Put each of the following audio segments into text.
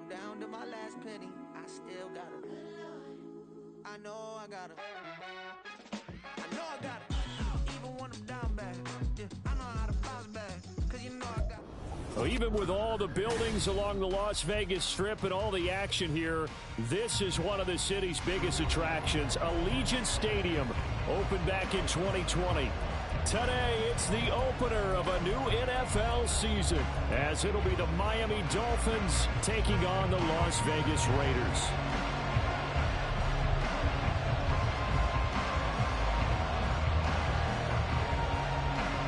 down to my last penny. I still gotta. I know I gotta. I know I gotta. Even when I'm down bad, yeah, I know how to bounce back. Cause you know I got. Well, even with all the buildings along the Las Vegas Strip and all the action here, this is one of the city's biggest attractions. Allegiant Stadium opened back in 2020. Today, it's the opener of a new NFL season, as it'll be the Miami Dolphins taking on the Las Vegas Raiders.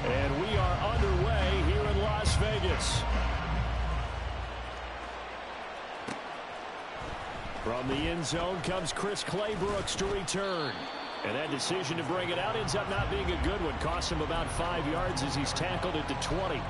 And we are underway here in Las Vegas. From the end zone comes Chris Claybrooks to return. And that decision to bring it out ends up not being a good one. Cost him about 5 yards as he's tackled at the 20.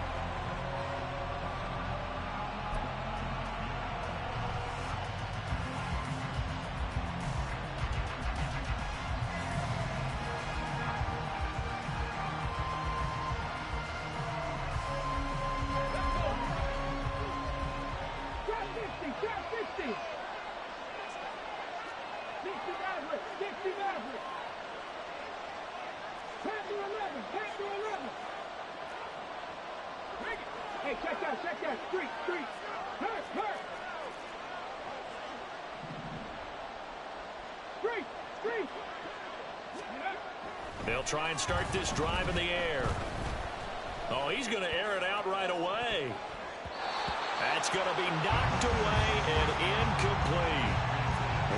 They'll try and start this drive in the air. Oh, he's going to air it out right away. That's going to be knocked away and incomplete.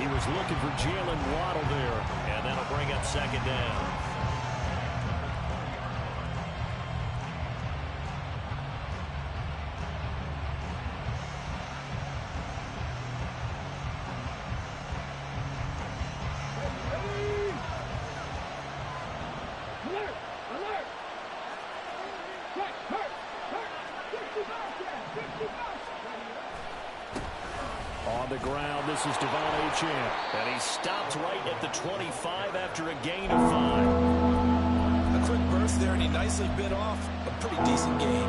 He was looking for Jalen Waddle there, and that'll bring up second down. On the ground, this is Devon Achane. And he stopped right at the 25 after a gain of 5. A quick burst there, and he nicely bit off a pretty decent gain.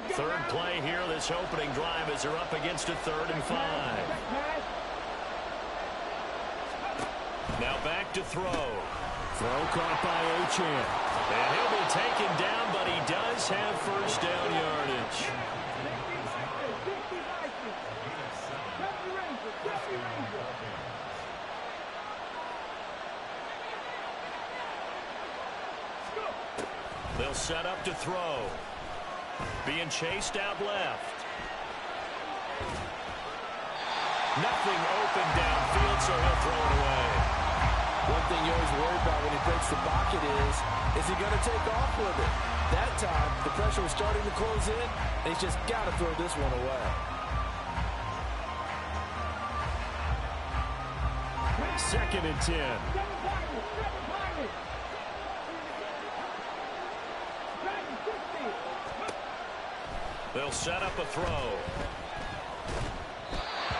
Third play here, this opening drive as they're up against a 3rd and 5. Now back to throw. Throw caught by Achane. And he'll be taken down, but he does have first down yardage. They'll set up to throw. Being chased out left. Nothing open downfield, so he'll throw it away. One thing you always worry about when he breaks the pocket is he going to take off with it? That time, the pressure was starting to close in, and he's just got to throw this one away. Second and 10. They'll set up a throw.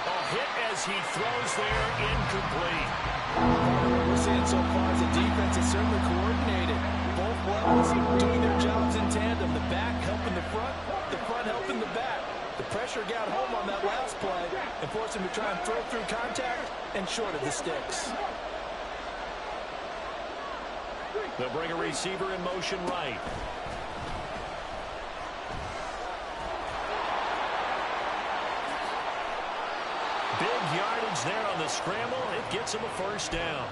A hit as he throws there, incomplete. What we're seeing so far is the defense is certainly coordinated. Both levels doing their jobs in tandem. The back helping the front helping the back. The pressure got home on that last play and forced him to try and throw through contact and short of the sticks. They'll bring a receiver in motion right. Big yardage there on the scramble. It gets him a first down.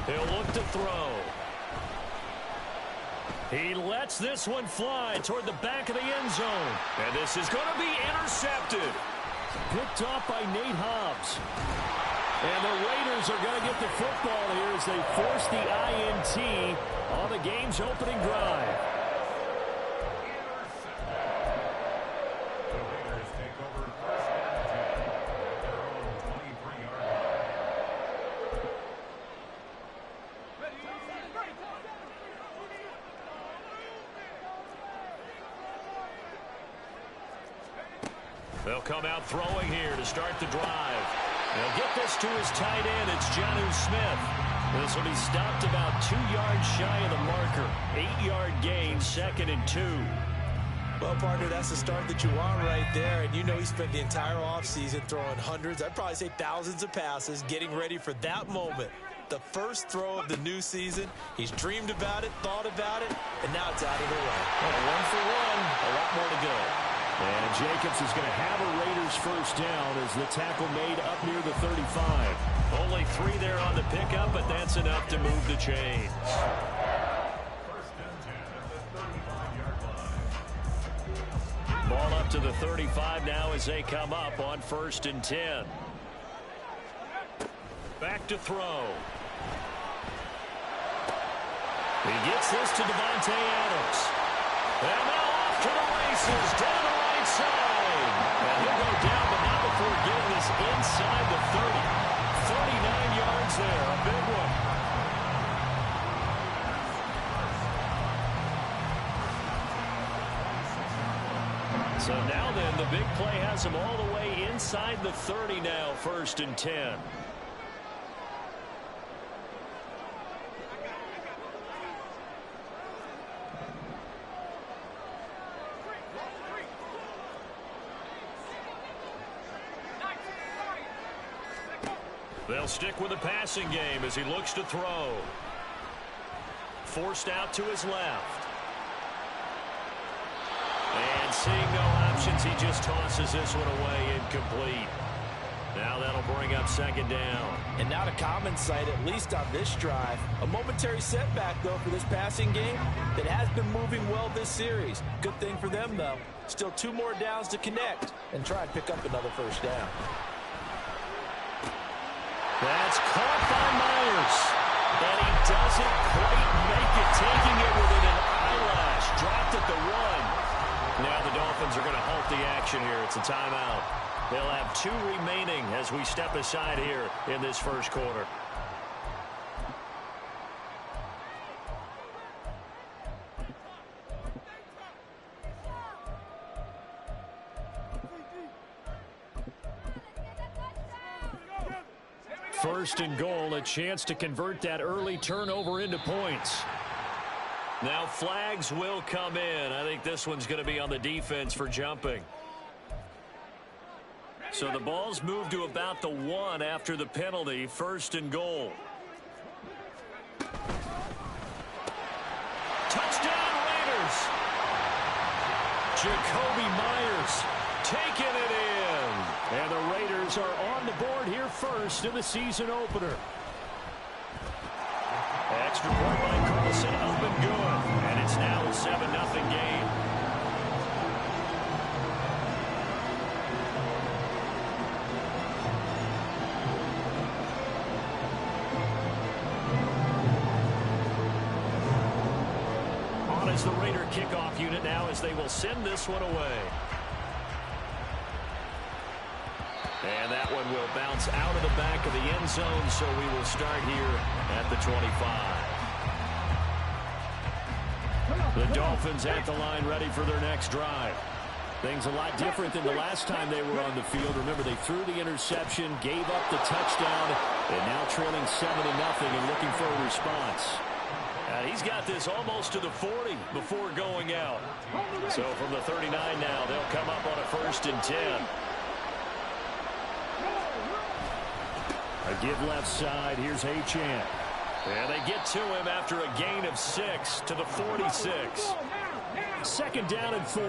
He'll look to throw. He lets this one fly toward the back of the end zone. And this is going to be intercepted. Picked off by Nate Hobbs. And the Raiders are going to get the football here as they force the INT on the game's opening drive. They'll come out throwing here to start the drive. They'll get this to his tight end. It's Jonnu Smith. This will be stopped about 2 yards shy of the marker. 8-yard gain, 2nd and 2. Well, partner, that's the start that you want right there. And you know he spent the entire offseason throwing hundreds, I'd probably say thousands of passes, getting ready for that moment. The first throw of the new season. He's dreamed about it, thought about it, and now it's out of the way. Well, 1 for 1, a lot more to go. And Jacobs is going to have a Raiders first down as the tackle made up near the 35. Only 3 there on the pickup, but that's enough to move the chains. Ball up to the 35 now as they come up on 1st and 10. Back to throw. He gets this to Devontae Adams. And now off to the races down the right side. And he'll go down, but not before getting this inside the 30. 39 yards there, a big one. So now then, the big play has him all the way inside the 30 now, 1st and 10. They'll stick with the passing game as he looks to throw. Forced out to his left. And seeing no options, he just tosses this one away incomplete. Now that'll bring up 2nd down. And not a common sight, at least on this drive. A momentary setback, though, for this passing game that has been moving well this series. Good thing for them, though. Still 2 more downs to connect and try and pick up another first down. That's caught by Myers. And he doesn't quite make it, taking it within an eyelash. Dropped at the 1. Now the Dolphins are going to halt the action here. It's a timeout. They'll have 2 remaining as we step aside here in this first quarter. First and goal, a chance to convert that early turnover into points. Now flags will come in. I think this one's going to be on the defense for jumping. So the ball's moved to about the 1 after the penalty. 1st and goal. Touchdown Raiders. Jacoby Myers taking it in. And the Raiders are on the board here first in the season opener. Extra point by Carlson up and good. And it's now a 7-0 game. On is the Raider kickoff unit now as they will send this one away. And that one will bounce out of the back of the end zone, so we will start here at the 25. The Dolphins at the line ready for their next drive. Things a lot different than the last time they were on the field. Remember, they threw the interception, gave up the touchdown, and now trailing 7-0 and looking for a response. And he's got this almost to the 40 before going out. So from the 39 now, they'll come up on a 1st and 10. A give left side. Here's Achane. And they get to him after a gain of 6 to the 46. 2nd down and 4.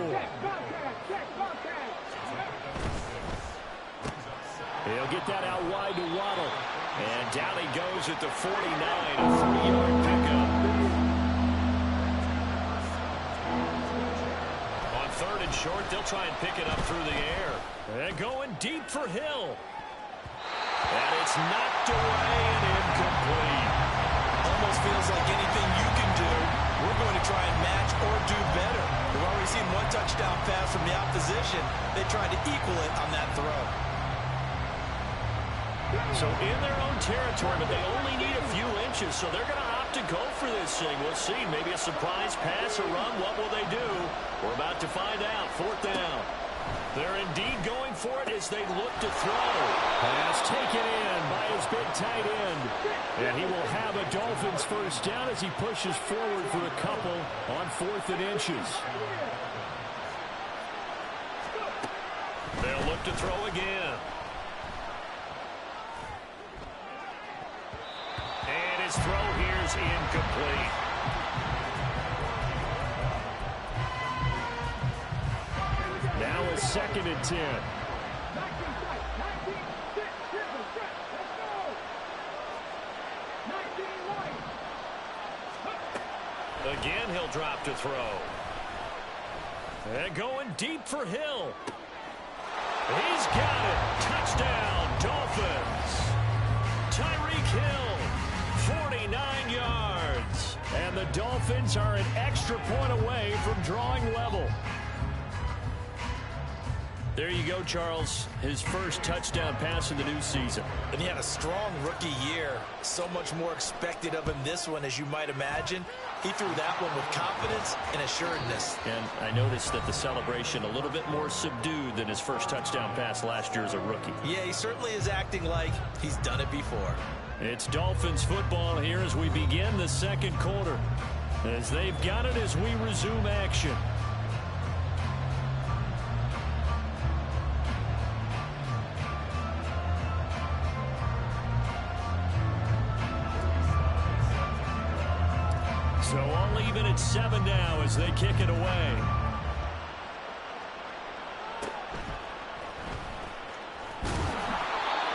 He'll get that out wide to Waddle. And down he goes at the 49. A 3-yard pickup. On 3rd and short, they'll try and pick it up through the air. And going deep for Hill. And it's knocked away and incomplete. Almost feels like anything you can do, we're going to try and match or do better. We've already seen 1 touchdown pass from the opposition. They tried to equal it on that throw. So in their own territory, but they only need a few inches, so they're going to opt to go for this thing. We'll see. Maybe a surprise pass or run. What will they do? We're about to find out. 4th down. They're indeed going for it as they look to throw. Pass taken in by his big tight end. And he will have a Dolphins first down as he pushes forward for a couple on 4th and inches. They'll look to throw again. And his throw here's incomplete. Now a 2nd and 10. Again, he'll drop to throw. And going deep for Hill. He's got it. Touchdown, Dolphins. Tyreek Hill, 49 yards. And the Dolphins are an extra point away from drawing level. There you go, Charles. His first touchdown pass in the new season. And he had a strong rookie year. So much more expected of him this one, as you might imagine. He threw that one with confidence and assuredness. And I noticed that the celebration a little bit more subdued than his first touchdown pass last year as a rookie. Yeah, he certainly is acting like he's done it before. It's Dolphins football here as we begin the 2nd quarter. As they've got it as we resume action. So all even at 7 now as they kick it away.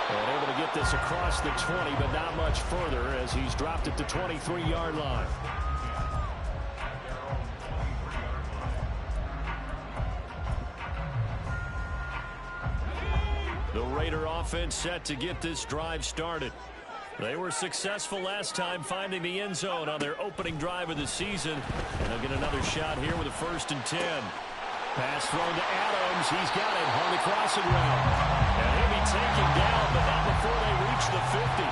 And able to get this across the 20, but not much further as he's dropped it to 23-yard line. The Raider offense set to get this drive started. They were successful last time finding the end zone on their opening drive of the season. And they'll get another shot here with a 1st and 10. Pass thrown to Adams. He's got it on the crossing route. And he'll be taken down, but not before they reach the 50.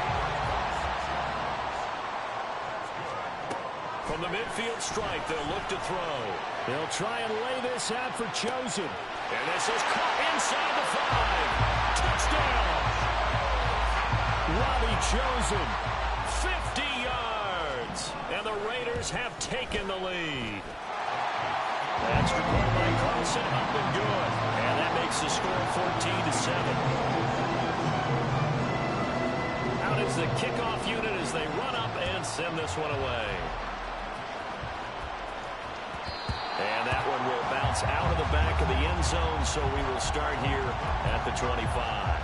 From the midfield stripe, they'll look to throw. They'll try and lay this out for Chosen. And this is caught inside the 5. Touchdown! Robbie Chosen, 50 yards, and the Raiders have taken the lead. Extra point by Carlson, up and good, and that makes the score 14-7. Out is the kickoff unit as they run up and send this one away. And that one will bounce out of the back of the end zone, so we will start here at the 25.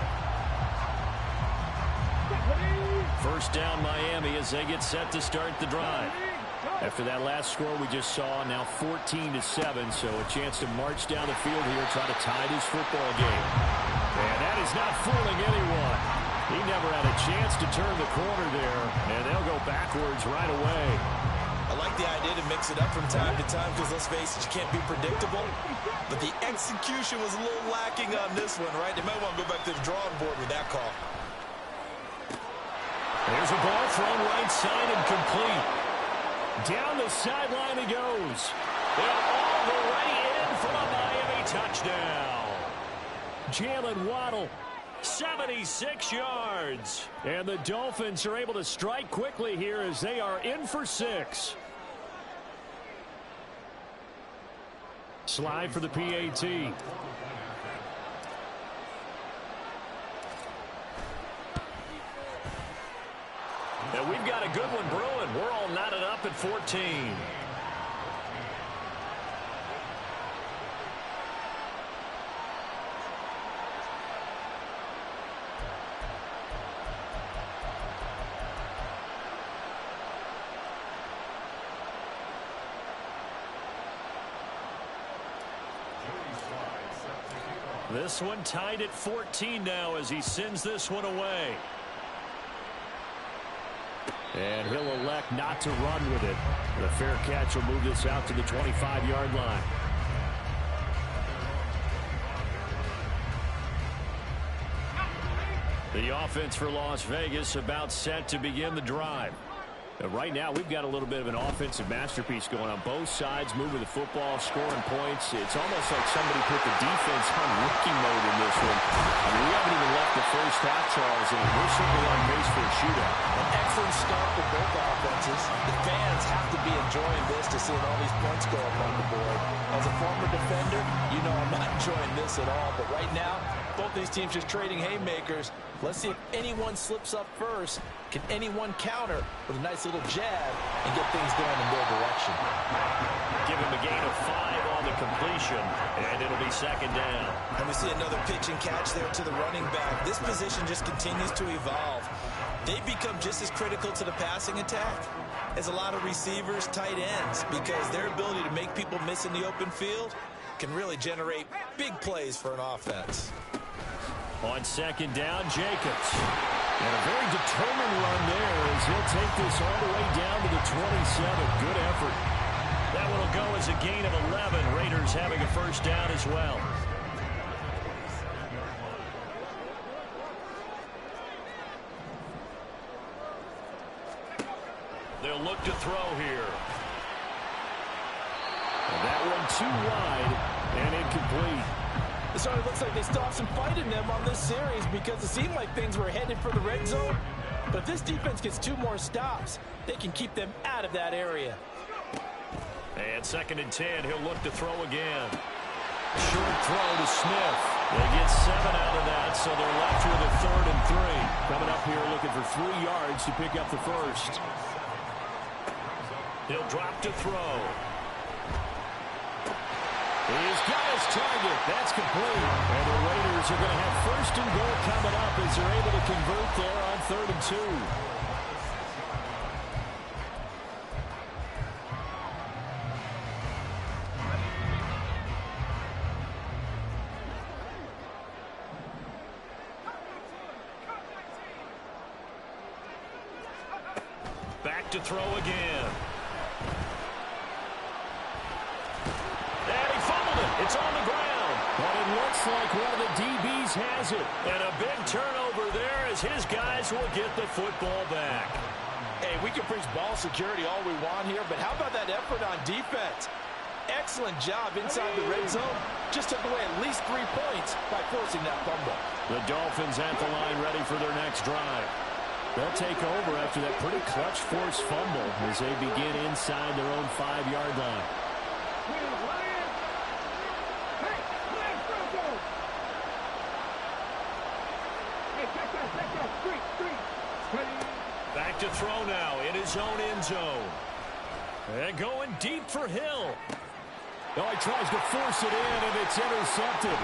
First down Miami as they get set to start the drive. After that last score we just saw, now 14-7, so a chance to march down the field here, try to tie this football game. And that is not fooling anyone. He never had a chance to turn the corner there, and they'll go backwards right away. I like the idea to mix it up from time to time because, let's face it, you can't be predictable. But the execution was a little lacking on this one, right? They might want to go back to the drawing board with that call. There's a ball thrown right side and complete. Down the sideline he goes. And all the way in for a Miami touchdown. Jalen Waddle, 76 yards. And the Dolphins are able to strike quickly here as they are in for 6. Slide for the PAT. And we've got a good one brewing. We're all knotted up at 14. This one tied at 14 now as he sends this one away. And he'll elect not to run with it. The fair catch will move this out to the 25-yard line. The offense for Las Vegas about set to begin the drive. Right now, we've got a little bit of an offensive masterpiece going on. Both sides moving the football, scoring points. It's almost like somebody put the defense on rookie mode in this one. I mean, we haven't even left the first half, Charles, and we're certainly on pace for a shootout. An excellent start for both offenses. The fans have to be enjoying this to seeing all these points go up on the board. As a former defender, you know I'm not enjoying this at all. But right now, both these teams just trading haymakers. Let's see if anyone slips up first. Can anyone counter with a nice little jab and get things going in their direction? Give him a gain of 5 on the completion, and it'll be second down. And we see another pitch and catch there to the running back. This position just continues to evolve. They've become just as critical to the passing attack as a lot of receivers, tight ends, because their ability to make people miss in the open field can really generate big plays for an offense. On second down, Jacobs. And a very determined run there as he'll take this all the way down to the 27. Good effort. That one will go as a gain of 11. Raiders having a first down as well. They'll look to throw here. And that one too wide and incomplete. It certainly looks like they still have some fight in them on this series because it seemed like things were headed for the red zone. But if this defense gets 2 more stops, they can keep them out of that area. And second and 10, he'll look to throw again. Short throw to Smith. They get 7 out of that, so they're left with a 3rd and 3. Coming up here looking for 3 yards to pick up the first. He'll drop to throw. He's got his target. That's complete. And the Raiders are going to have first and goal coming up as they're able to convert there on 3rd and 2. Back to throw again. It's on the ground, but it looks like one of the DBs has it. And a big turnover there as his guys will get the football back. Hey, we can preach ball security all we want here, but how about that effort on defense? Excellent job inside the red zone. Just took away at least 3 points by forcing that fumble. The Dolphins at the line ready for their next drive. They'll take over after that pretty clutch forced fumble as they begin inside their own 5-yard line. Back to throw now in his own end zone. And going deep for Hill. Oh, he tries to force it in, and it's intercepted.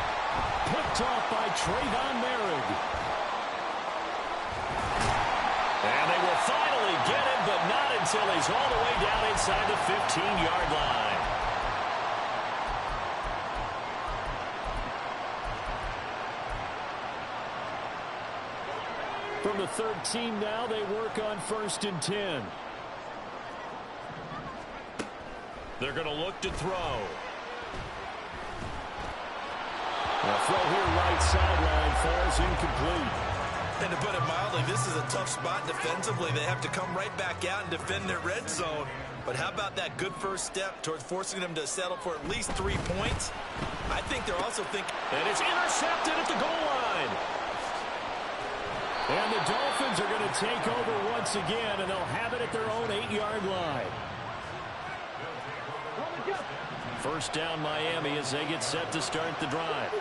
Picked off by Trayvon Merrick. And they will finally get him, but not until he's all the way down inside the 15-yard line. From the 13 now, they work on 1st and 10. They're going to look to throw. A throw here right sideline falls incomplete. And to put it mildly, this is a tough spot defensively. They have to come right back out and defend their red zone. But how about that good first step towards forcing them to settle for at least 3 points? I think they're also thinking... And it's intercepted at the goal line. And the Dolphins are going to take over once again, and they'll have it at their own 8-yard line. First down Miami as they get set to start the drive.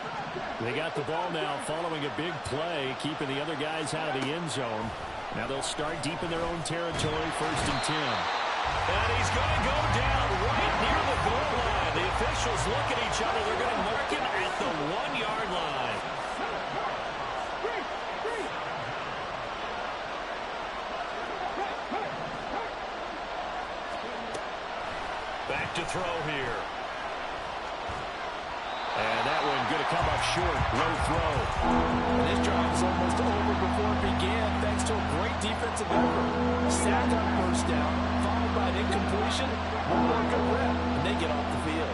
They got the ball now following a big play, keeping the other guys out of the end zone. Now they'll start deep in their own territory, 1st and 10. And he's going to go down right near the goal line. The officials look at each other. They're going to mark him at the 1-yard line. Back to throw here. And that one going to come up short. Low throw. And this drive was almost over before it began, thanks to a great defensive effort. Sack on 1st down, followed by an incompletion. One more good rep, and they get off the field.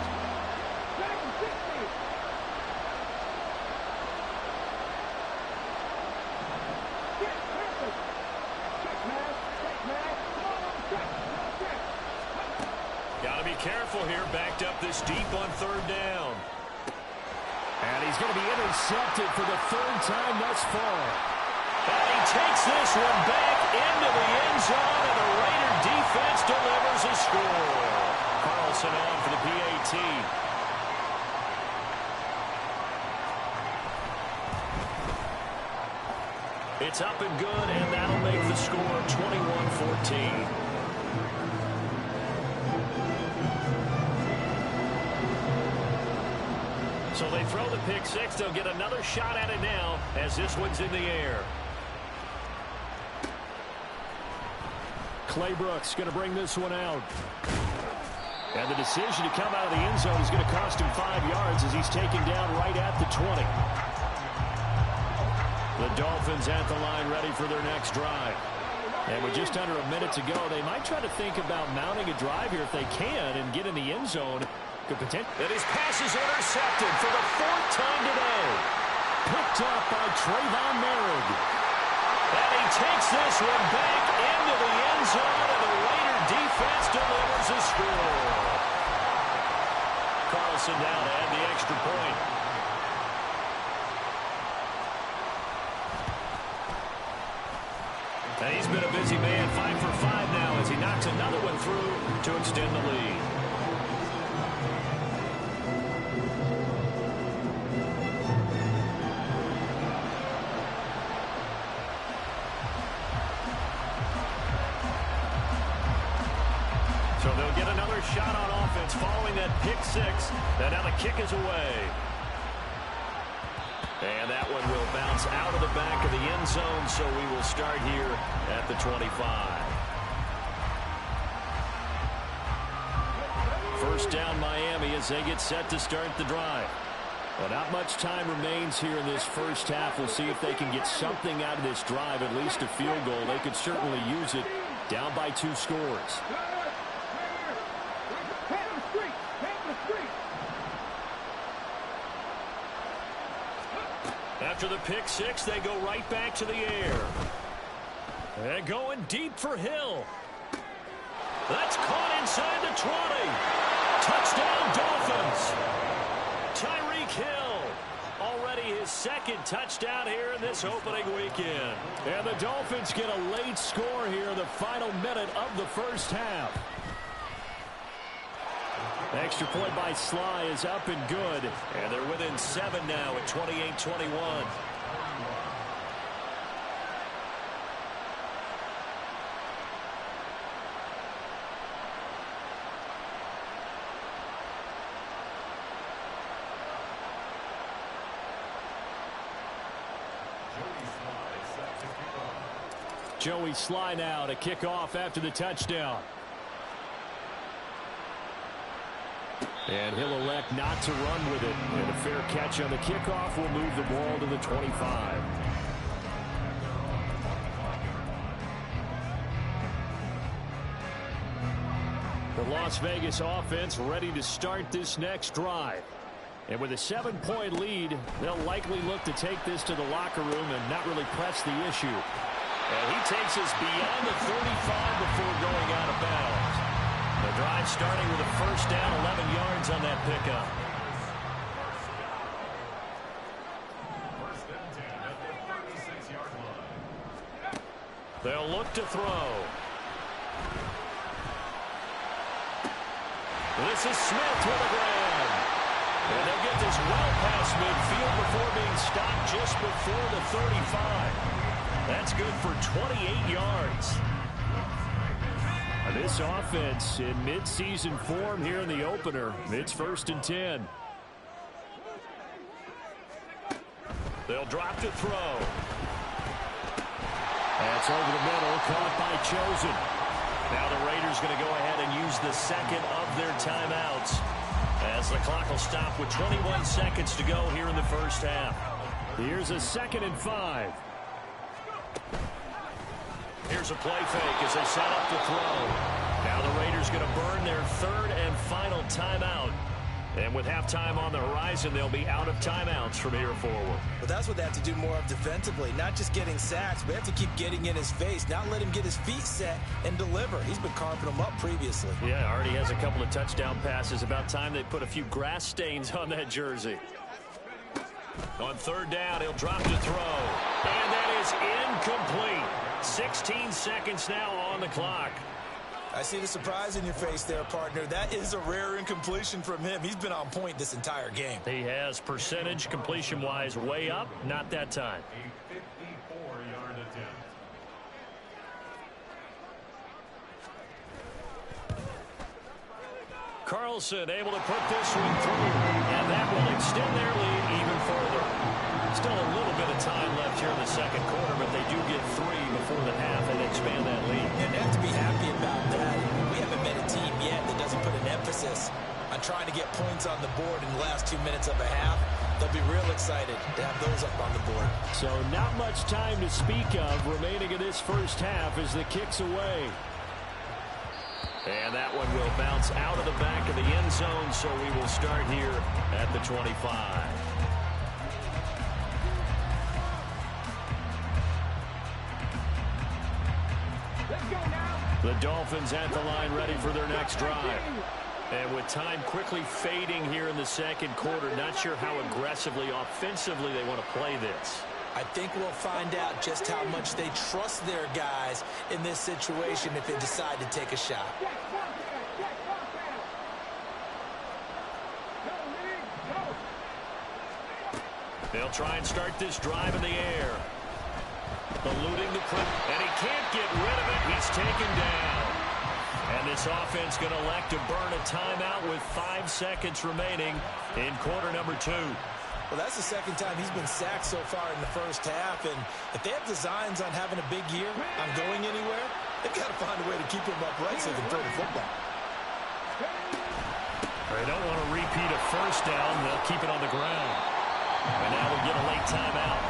careful here, backed up this deep on third down. And he's going to be intercepted for the third time thus far. And he takes this one back into the end zone, and the Raider defense delivers a score. Carlson on for the PAT. It's up and good, and that'll make the score 21-14. So they throw the pick six. They'll get another shot at it now as this one's in the air. Claybrooks going to bring this one out. And the decision to come out of the end zone is going to cost him 5 yards as he's taken down right at the 20. The Dolphins at the line ready for their next drive. And with just under a minute to go, they might try to think about mounting a drive here if they can and get in the end zone. And his pass is intercepted for the fourth time today. Picked up by Trayvon Merritt. And he takes this one back into the end zone, and the Raider defense delivers a score. Carlson down to add the extra point. And he's been a busy man, 5 for 5 now as he knocks another one through to extend the lead. So they'll get another shot on offense following that pick six. And now the kick is away. And that one will bounce out of the back of the end zone, so we will start here at the 25. First down Miami as they get set to start the drive. Well, not much time remains here in this first half. We'll see if they can get something out of this drive, at least a field goal. They could certainly use it down by 2 scores. After the pick six, they go right back to the air. And going deep for Hill. That's caught inside the 20. Touchdown, Dolphins. Tyreek Hill. Already his second touchdown here in this opening weekend. And the Dolphins get a late score here in the final minute of the first half. Extra point by Sly is up and good. And they're within 7 now at 28-21. Joey Sly now to kick off after the touchdown. And he'll elect not to run with it. And a fair catch on the kickoff will move the ball to the 25. The Las Vegas offense ready to start this next drive. And with a 7-point lead, they'll likely look to take this to the locker room and not really press the issue. And he takes us beyond the 35 before going out of bounds. The drive starting with a first down, 11 yards on that pickup. They'll look to throw. This is Smith with a grab. And they'll get this well past midfield before being stopped just before the 35. That's good for 28 yards. This offense in mid-season form here in the opener. It's 1st and 10. They'll drop to throw. That's over the middle, caught by Chosen. Now the Raiders going to go ahead and use the second of their timeouts as the clock will stop with 21 seconds to go here in the first half. Here's a 2nd and 5. Here's a play fake as they set up to throw. Now the Raiders going to burn their 3rd and final timeout. And with halftime on the horizon, they'll be out of timeouts from here forward. But that's what they have to do more of defensively. Not just getting sacks, but they have to keep getting in his face. Not let him get his feet set and deliver. He's been carving them up previously. Yeah, already has a couple of touchdown passes. About time they put a few grass stains on that jersey. On third down, he'll drop to throw. And that is incomplete. 16 seconds now on the clock. I see the surprise in your face there, partner. That is a rare incompletion from him. He's been on point this entire game. He has percentage completion-wise way up. Not that time. Carlson able to put this one through, and that will extend their lead even further. Still a little bit of time left here in the second quarter, but they do get 3 before the half and expand that lead. And they have to be happy about that. We haven't met a team yet that doesn't put an emphasis on trying to get points on the board in the last 2 minutes of a half. They'll be real excited to have those up on the board. So not much time to speak of remaining in this first half as the kick's away. And that one will bounce out of the back of the end zone, so we will start here at the 25. The Dolphins at the line ready for their next drive. And with time quickly fading here in the second quarter, not sure how aggressively, offensively they want to play this. I think we'll find out just how much they trust their guys in this situation if they decide to take a shot. They'll try and start this drive in the air. Eluding the pressure, and he can't get rid of it. He's taken down. And this offense going to elect to burn a timeout with 5 seconds remaining in quarter number 2. Well, that's the second time he's been sacked so far in the first half. And if they have designs on having a big year, on going anywhere, they've got to find a way to keep him upright so they can throw the football. They don't want to repeat a first down. They'll keep it on the ground. And now we'll get a late timeout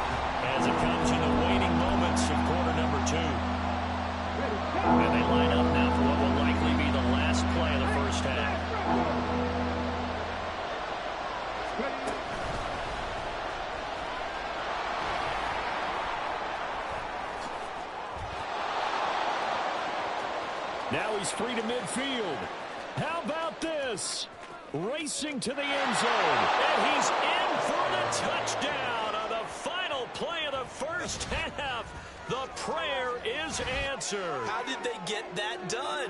as it comes in the waning moments of quarter number 2. And they line up now for what will likely be the last play of the first half. Now he's free to midfield. How about this? Racing to the end zone. And he's in for the touchdown on the final play of the first half. The prayer is answered. How did they get that done?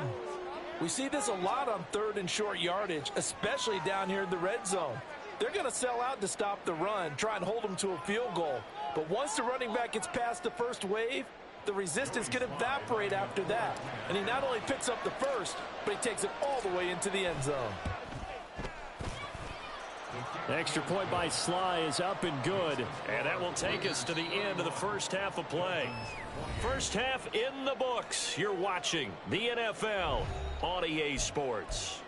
We see this a lot on third and short yardage, especially down here in the red zone. They're going to sell out to stop the run, try and hold them to a field goal. But once the running back gets past the first wave, the resistance can evaporate after that. And he not only picks up the first, but he takes it all the way into the end zone. The extra point by Sly is up and good. And that will take us to the end of the first half of play. First half in the books. You're watching the NFL on EA Sports.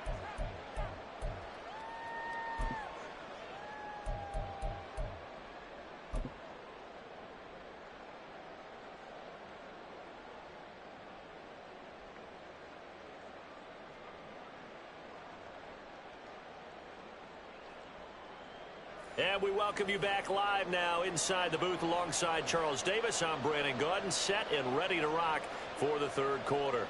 And we welcome you back live now inside the booth alongside Charles Davis. I'm Brandon Gordon, set and ready to rock for the third quarter.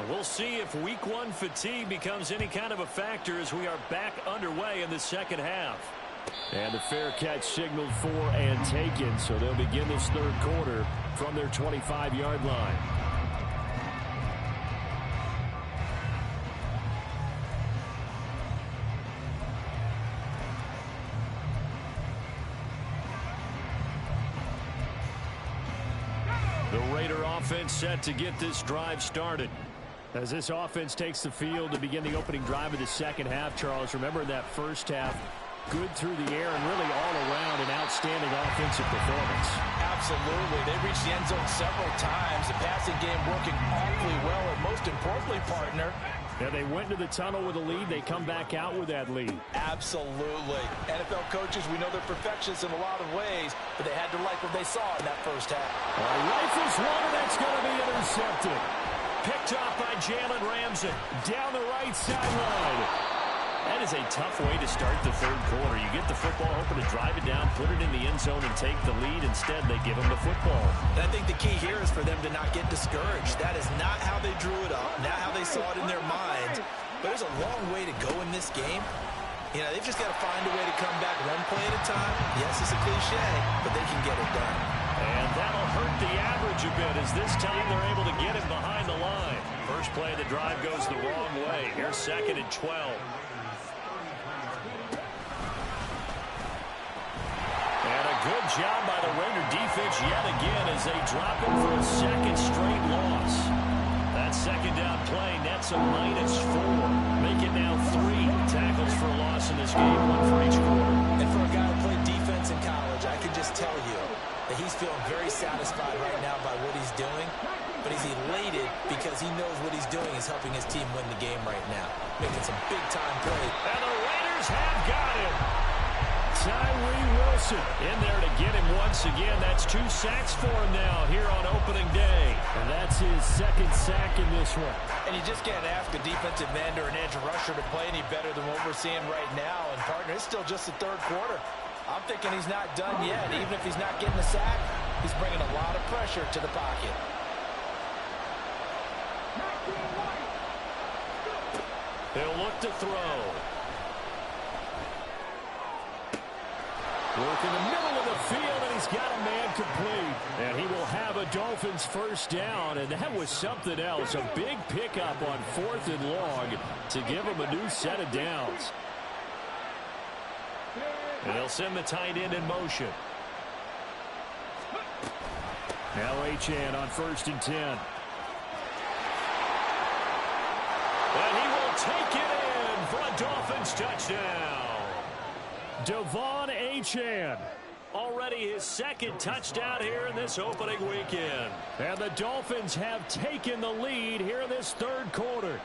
We'll see if week 1 fatigue becomes any kind of a factor as we are back underway in the second half. And the fair catch signaled for and taken, so they'll begin this third quarter from their 25-yard line. The Raider offense set to get this drive started. As this offense takes the field to begin the opening drive of the second half, Charles, remember that first half, good through the air and really all around an outstanding offensive performance. Absolutely. They reached the end zone several times. The passing game working awfully well, and most importantly, partner, Yeah, they went to the tunnel with a lead. They come back out with that lead. Absolutely. NFL coaches, we know they're perfectionists in a lot of ways, but they had to like what they saw in that first half. Rifles one, and that's going to be intercepted. Picked off by Jalen Ramsey down the right sideline. That is a tough way to start the third quarter. You get the football, hoping to drive it down, put it in the end zone, and take the lead. Instead, they give them the football. And I think the key here is for them to not get discouraged. That is not how they drew it up, not how they saw it in their minds. But there's a long way to go in this game. You know, they've just got to find a way to come back one play at a time. Yes, it's a cliche, but they can get it done. And that'll hurt the average a bit as this time they're able to get him behind the line. First play of the drive goes the wrong way. Here's 2nd and 12. Good job by the Raider defense yet again as they drop him for a second straight loss. That second down play nets a -4. Make it now 3 tackles for loss in this game, 1 for each quarter. And for a guy who played defense in college, I can just tell you that he's feeling very satisfied right now by what he's doing. But he's elated because he knows what he's doing is helping his team win the game right now. Making some big-time plays. And the Raiders have got him. Tyree Wilson in there to get him once again. That's 2 sacks for him now here on opening day. And that's his 2nd sack in this one. And you just can't ask a defensive end or an edge rusher to play any better than what we're seeing right now. And, partner, it's still just the third quarter. I'm thinking he's not done yet. Even if he's not getting a sack, he's bringing a lot of pressure to the pocket. He'll look to throw. Work in the middle of the field, and he's got a man complete. And he will have a Dolphins first down, and that was something else. A big pickup on 4th and long to give him a new set of downs. And they'll send the tight end in motion. Now Achane on 1st and 10. And he will take it in for a Dolphins touchdown. Devon Achane. Already his 2nd touchdown here in this opening weekend. And the Dolphins have taken the lead here in this third quarter.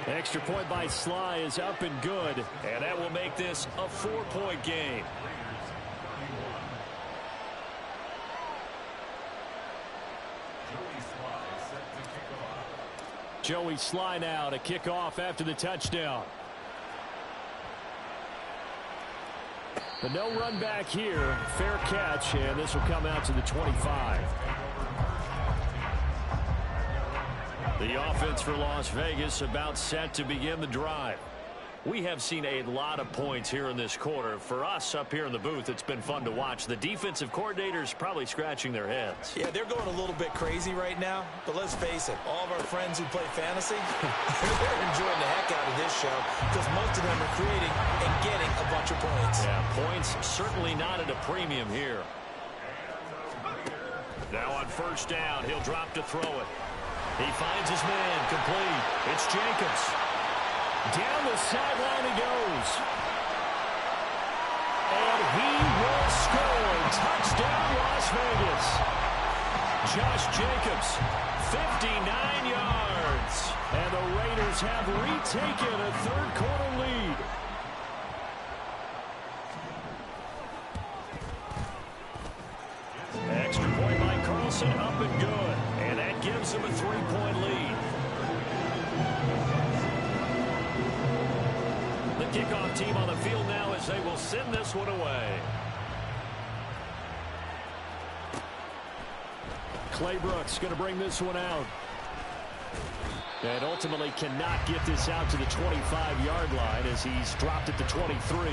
Extra point by Sly is up and good. And that will make this a 4-point game. Joey Sly now to kick off after the touchdown. The no run back here. Fair catch, and this will come out to the 25. The offense for Las Vegas about set to begin the drive. We have seen a lot of points here in this quarter. For us up here in the booth, it's been fun to watch. The defensive coordinators probably scratching their heads. Yeah, they're going a little bit crazy right now. But let's face it, all of our friends who play fantasy, they're enjoying the heck out of this show because most of them are creating and getting a bunch of points. Yeah, points certainly not at a premium here. Now on 1st down, he'll drop to throw it. He finds his man, complete. It's Jacobs. Down the sideline he goes. And he will score. Touchdown, Las Vegas. Josh Jacobs, 59 yards. And the Raiders have retaken a third quarter lead. Extra point by Carlson, up and good. And that gives him a 3-point lead. The kickoff team on the field now as they will send this one away. Clay Brooks going to bring this one out. And ultimately cannot get this out to the 25-yard line as he's dropped at the 23.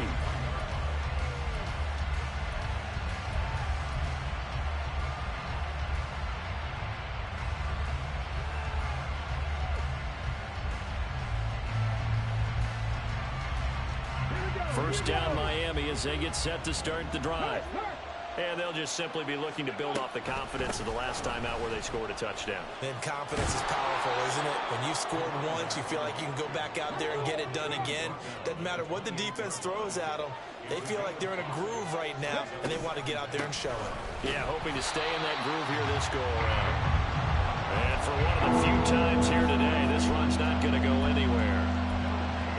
First down, Miami, as they get set to start the drive. And they'll just simply be looking to build off the confidence of the last time out where they scored a touchdown. And confidence is powerful, isn't it? When you've scored once, you feel like you can go back out there and get it done again. Doesn't matter what the defense throws at them. They feel like they're in a groove right now, and they want to get out there and show it. Yeah, hoping to stay in that groove here this go-around. And for one of the few times here today, this run's not going to go anywhere.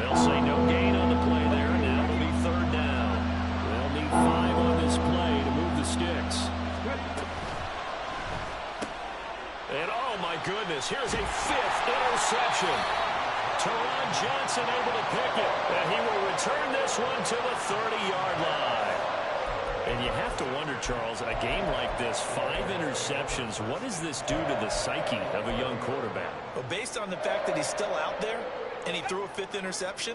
They'll say no gain on the play there, and now it'll be third down. They'll need 5 on this play to move the sticks. And oh my goodness, here's a 5th interception. Teron Johnson able to pick it, and he will return this one to the 30-yard line. And you have to wonder, Charles, a game like this, 5 interceptions, what does this do to the psyche of a young quarterback? Well, based on the fact that he's still out there and he threw a 5th interception,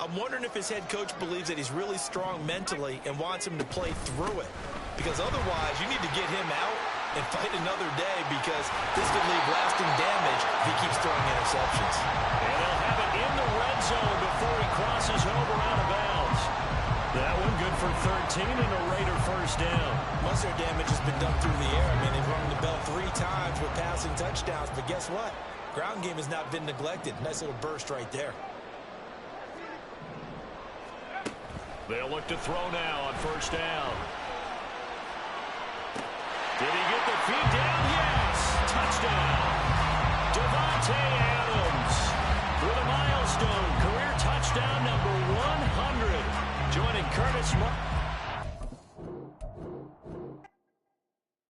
I'm wondering if his head coach believes that he's really strong mentally and wants him to play through it. Because otherwise, you need to get him out and fight another day, because this could leave lasting damage if he keeps throwing interceptions. And they'll have it in the red zone before he crosses over out of bounds. That one good for 13 and a Raider first down. Most of their damage has been done through the air. I mean, they've rung the bell 3 times with passing touchdowns, but guess what? Ground game has not been neglected. Nice little burst right there. They'll look to throw now on first down. Did he get the feed down? Yes! Touchdown! Devontae Adams with a milestone career touchdown number 100. Joining Curtis Martin.